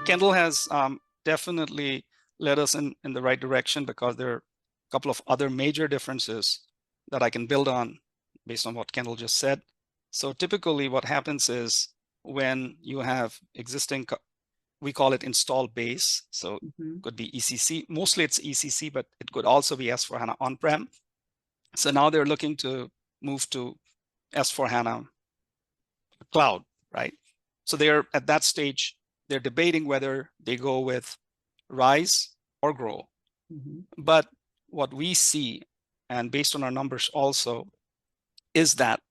Kendall has definitely led us in the right direction, because there are a couple of other major differences that I can build on based on what Kendall just said. So typically what happens is, when you have existing, we call it install base. So it could be ECC. Mostly it's ECC, but it could also be S/4HANA on-prem. So now they're looking to move to S/4HANA cloud, right? So they're at that stage, they're debating whether they go with Rise or Grow. But what we see, and based on our numbers also, is that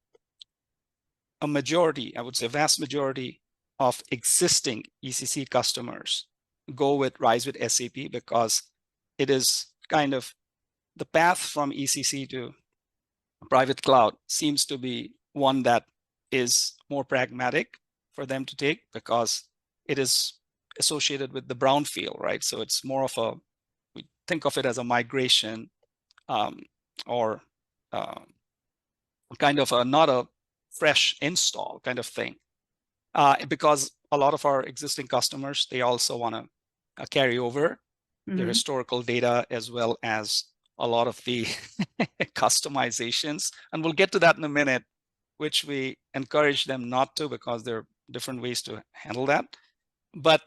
a majority, I would say vast majority of existing ECC customers go with Rise with SAP, because it is kind of the path from ECC to private cloud seems to be one that is more pragmatic for them to take, because it is associated with the brownfield, right? So it's more of a, we think of it as a migration, or kind of a, not a fresh install kind of thing, because a lot of our existing customers, they also want to carry over their historical data, as well as a lot of the customizations. And we'll get to that in a minute, which we encourage them not to, because there are different ways to handle that. But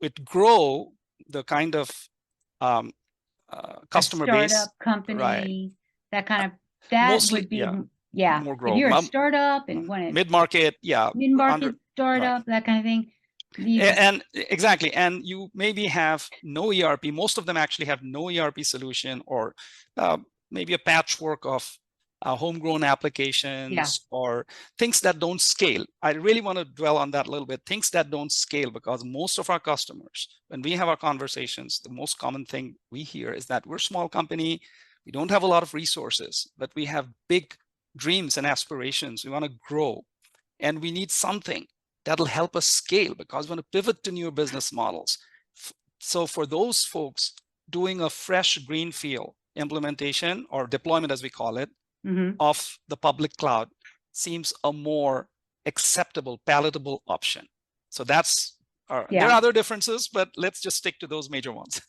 with Grow, the kind of customer base, startup company, right, that kind of, that mostly, would be, yeah, more Grow. if you're a startup and want it mid-market, mid-market startup, that kind of thing. And exactly, and you maybe have no ERP. Most of them actually have no ERP solution, or maybe a patchwork of homegrown applications, or things that don't scale. I really want to dwell on that a little bit. Things that don't scale, because most of our customers, when we have our conversations, the most common thing we hear is that we're a small company, we don't have a lot of resources, but we have big dreams and aspirations. We want to grow, and we need something that'll help us scale, because we want to pivot to new business models. So for those folks, doing a fresh greenfield implementation, or deployment as we call it, of the public cloud seems a more acceptable, palatable option. So that's, there are other differences, but let's just stick to those major ones.